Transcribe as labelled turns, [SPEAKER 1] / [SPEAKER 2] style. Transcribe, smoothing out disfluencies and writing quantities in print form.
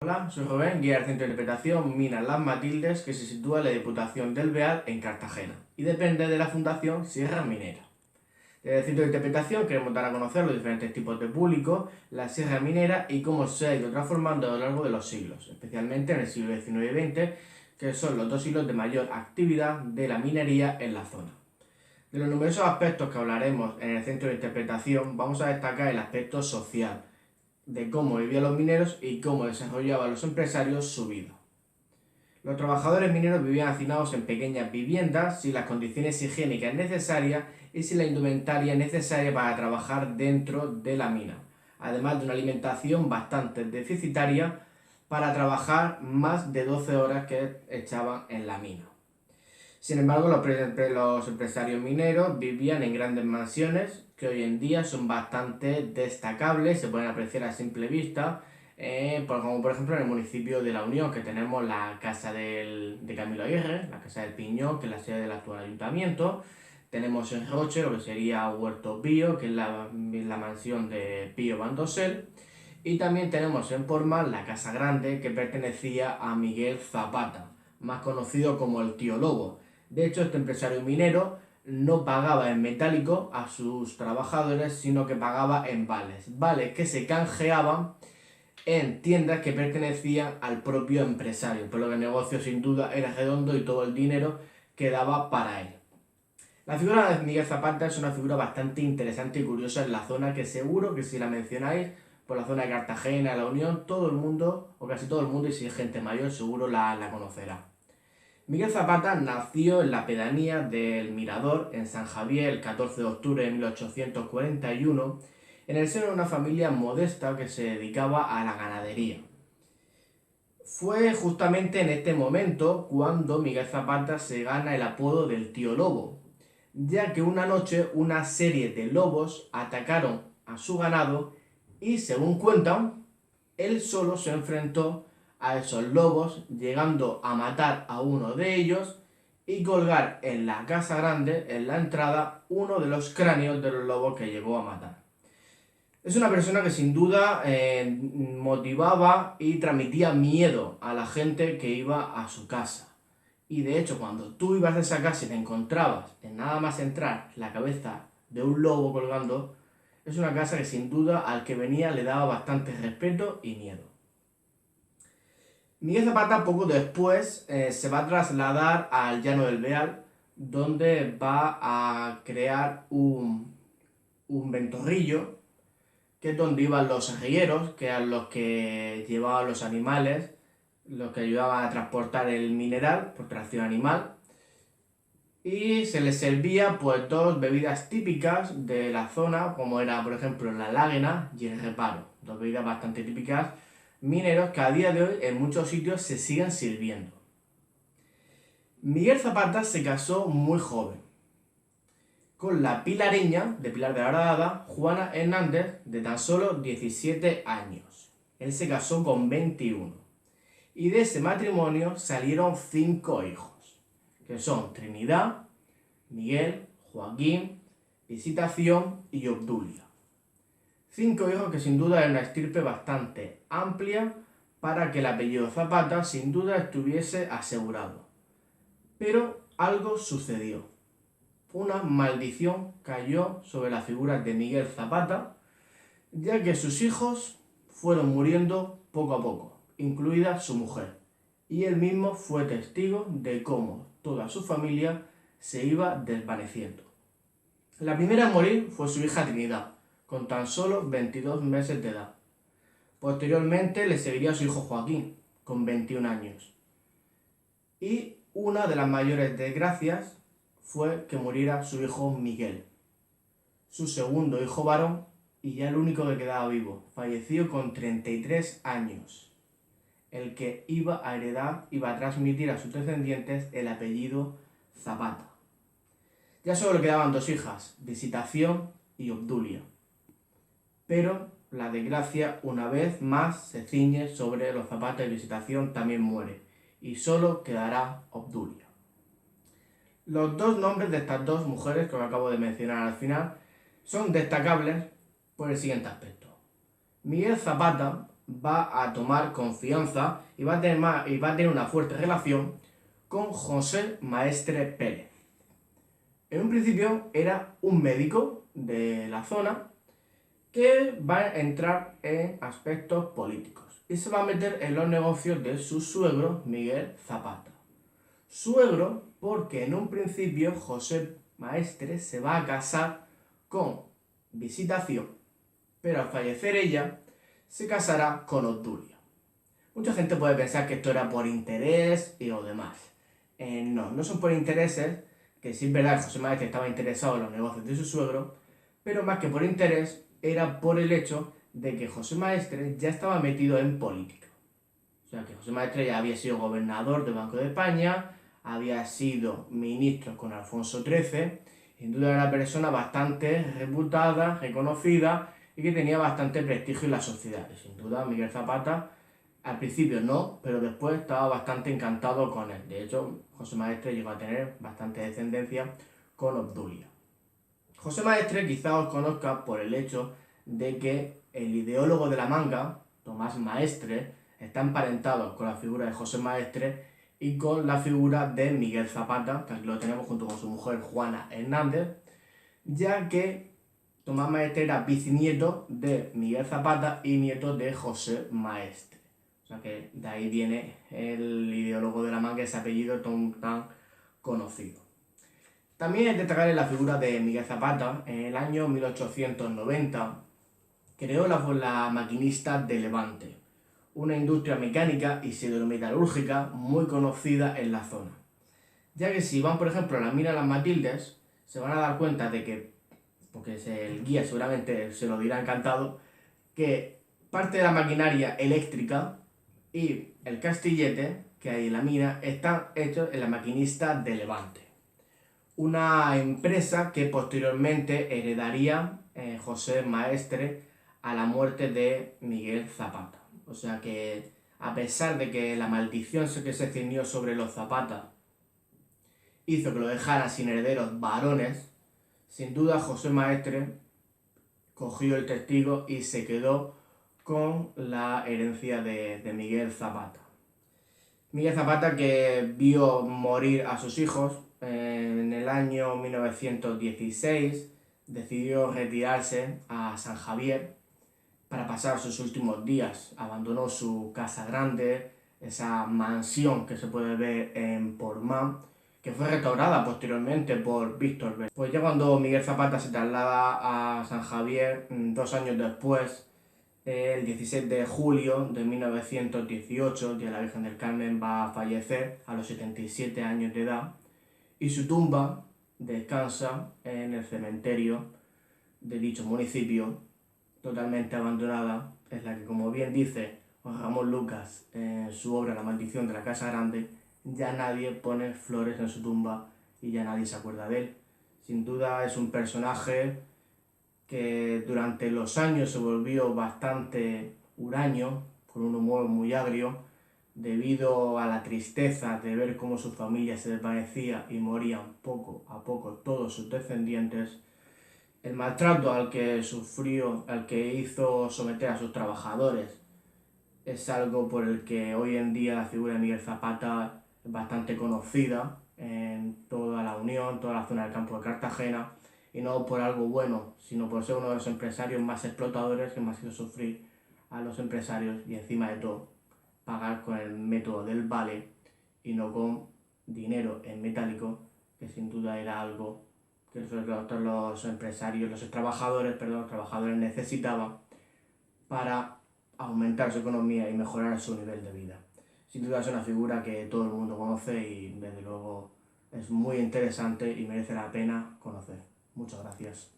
[SPEAKER 1] Hola, soy Rubén, guía del Centro de Interpretación Minas Las Matildes, que se sitúa en la Diputación del Beal, en Cartagena, y depende de la Fundación Sierra Minera. Desde el Centro de Interpretación queremos dar a conocer los diferentes tipos de público, la sierra minera y cómo se ha ido transformando a lo largo de los siglos, especialmente en el siglo XIX y XX, que son los dos siglos de mayor actividad de la minería en la zona. De los numerosos aspectos que hablaremos en el Centro de Interpretación, vamos a destacar el aspecto social, de cómo vivían los mineros y cómo desarrollaban los empresarios su vida. Los trabajadores mineros vivían hacinados en pequeñas viviendas sin las condiciones higiénicas necesarias y sin la indumentaria necesaria para trabajar dentro de la mina, además de una alimentación bastante deficitaria para trabajar más de 12 horas que echaban en la mina. Sin embargo, los empresarios mineros vivían en grandes mansiones que hoy en día son bastante destacables, se pueden apreciar a simple vista, como por ejemplo en el municipio de La Unión, que tenemos la casa de Camilo Aguirre, la casa del Piñón, que es la sede del actual ayuntamiento. Tenemos en Roche lo que sería Huerto Pío, que es la mansión de Pío Bandosel. Y también tenemos en Portmán la Casa Grande, que pertenecía a Miguel Zapata, más conocido como el Tío Lobo. De hecho, este empresario minero no pagaba en metálico a sus trabajadores, sino que pagaba en vales que se canjeaban en tiendas que pertenecían al propio empresario, por lo que el negocio sin duda era redondo y todo el dinero quedaba para él. La figura de Miguel Zapata es una figura bastante interesante y curiosa en la zona, que seguro que si la mencionáis por la zona de Cartagena, La Unión, todo el mundo, o casi todo el mundo, y si es gente mayor, seguro la conocerá. Miguel Zapata nació en la pedanía del Mirador, en San Javier, el 14 de octubre de 1841, en el seno de una familia modesta que se dedicaba a la ganadería. Fue justamente en este momento cuando Miguel Zapata se gana el apodo del Tío Lobo, ya que una noche una serie de lobos atacaron a su ganado y, según cuentan, él solo se enfrentó a esos lobos, llegando a matar a uno de ellos y colgar en la Casa Grande, en la entrada, uno de los cráneos de los lobos que llegó a matar. Es una persona que sin duda motivaba y transmitía miedo a la gente que iba a su casa. Y de hecho, cuando tú ibas a esa casa y te encontrabas en nada más entrar la cabeza de un lobo colgando, es una casa que sin duda al que venía le daba bastante respeto y miedo. Miguel Zapata poco después se va a trasladar al Llano del Beal, donde va a crear un ventorrillo, que es donde iban los arrieros, que eran los que llevaban los animales, los que ayudaban a transportar el mineral por tracción animal. Y se les servía pues dos bebidas típicas de la zona, como era por ejemplo la láguena y el reparo, dos bebidas bastante típicas mineros que a día de hoy en muchos sitios se siguen sirviendo. Miguel Zapata se casó muy joven con la pilareña de Pilar de la Horadada, Juana Hernández, de tan solo 17 años. Él se casó con 21. Y de ese matrimonio salieron 5 hijos, que son Trinidad, Miguel, Joaquín, Visitación y Obdulia. 5 hijos que sin duda es una estirpe bastante amplia para que el apellido Zapata sin duda estuviese asegurado. Pero algo sucedió. Una maldición cayó sobre la figura de Miguel Zapata, ya que sus hijos fueron muriendo poco a poco, incluida su mujer, y él mismo fue testigo de cómo toda su familia se iba desvaneciendo. La primera en morir fue su hija Trinidad, con tan solo 22 meses de edad. Posteriormente le seguiría su hijo Joaquín, con 21 años. Y una de las mayores desgracias fue que muriera su hijo Miguel, su segundo hijo varón y ya el único que quedaba vivo. Falleció con 33 años, el que iba a heredar, iba a transmitir a sus descendientes el apellido Zapata. Ya solo le quedaban 2 hijas, Visitación y Obdulia. Pero la desgracia una vez más se ciñe sobre los Zapata y Visitación también muere, y solo quedará Obdulia. Los 2 nombres de estas 2 mujeres que os acabo de mencionar al final son destacables por el siguiente aspecto. Miguel Zapata va a tomar confianza y va a tener una fuerte relación con José Maestre Pérez. En un principio era un médico de la zona que va a entrar en aspectos políticos y se va a meter en los negocios de su suegro Miguel Zapata. Suegro porque en un principio José Maestre se va a casar con Visitación, pero al fallecer ella se casará con Obdulia. Mucha gente puede pensar que esto era por interés y lo demás. No son por intereses, que sí es verdad que José Maestre estaba interesado en los negocios de su suegro, pero más que por interés era por el hecho de que José Maestre ya estaba metido en política. O sea que José Maestre ya había sido gobernador del Banco de España, había sido ministro con Alfonso XIII, sin duda era una persona bastante reputada, reconocida y que tenía bastante prestigio en la sociedad. Y sin duda Miguel Zapata al principio no, pero después estaba bastante encantado con él. De hecho, José Maestre llegó a tener bastante descendencia con Obdulia. José Maestre quizá os conozca por el hecho de que el ideólogo de la manga, Tomás Maestre, está emparentado con la figura de José Maestre y con la figura de Miguel Zapata, que aquí lo tenemos junto con su mujer Juana Hernández, ya que Tomás Maestre era bisnieto de Miguel Zapata y nieto de José Maestre. O sea que de ahí viene el ideólogo de la manga, ese apellido tan conocido. También es destacar la figura de Miguel Zapata. En el año 1890 creó la Maquinista de Levante, una industria mecánica y siderometalúrgica muy conocida en la zona. Ya que si van, por ejemplo, a la mina Las Matildes, se van a dar cuenta de que, porque el guía seguramente se lo dirá encantado, que parte de la maquinaria eléctrica y el castillete que hay en la mina están hechos en la Maquinista de Levante, una empresa que posteriormente heredaría José Maestre a la muerte de Miguel Zapata. O sea que a pesar de que la maldición que se ciñó sobre los Zapata hizo que lo dejaran sin herederos varones, sin duda José Maestre cogió el testigo y se quedó con la herencia de Miguel Zapata. Miguel Zapata, que vio morir a sus hijos en el año 1916, decidió retirarse a San Javier para pasar sus últimos días. Abandonó su casa grande, esa mansión que se puede ver en Portmán, que fue restaurada posteriormente por Víctor Bel. Pues ya cuando Miguel Zapata se traslada a San Javier, 2 años después, el 16 de julio de 1918, el día de la Virgen del Carmen, va a fallecer a los 77 años de edad y su tumba descansa en el cementerio de dicho municipio, totalmente abandonada, en la que, como bien dice Juan Ramón Lucas en su obra La maldición de la Casa Grande, ya nadie pone flores en su tumba y ya nadie se acuerda de él. Sin duda es un personaje que durante los años se volvió bastante huraño, con un humor muy agrio, debido a la tristeza de ver cómo su familia se desvanecía y morían poco a poco todos sus descendientes, el maltrato al que sufrió, al que hizo someter a sus trabajadores, es algo por el que hoy en día la figura de Miguel Zapata es bastante conocida en toda la Unión, toda la zona del Campo de Cartagena, y no por algo bueno, sino por ser uno de los empresarios más explotadores que más hizo sufrir a los empresarios y encima de todo pagar con el método del vale y no con dinero en metálico, que sin duda era algo que los empresarios, los trabajadores necesitaban para aumentar su economía y mejorar su nivel de vida. Sin duda es una figura que todo el mundo conoce y desde luego es muy interesante y merece la pena conocer. Muchas gracias.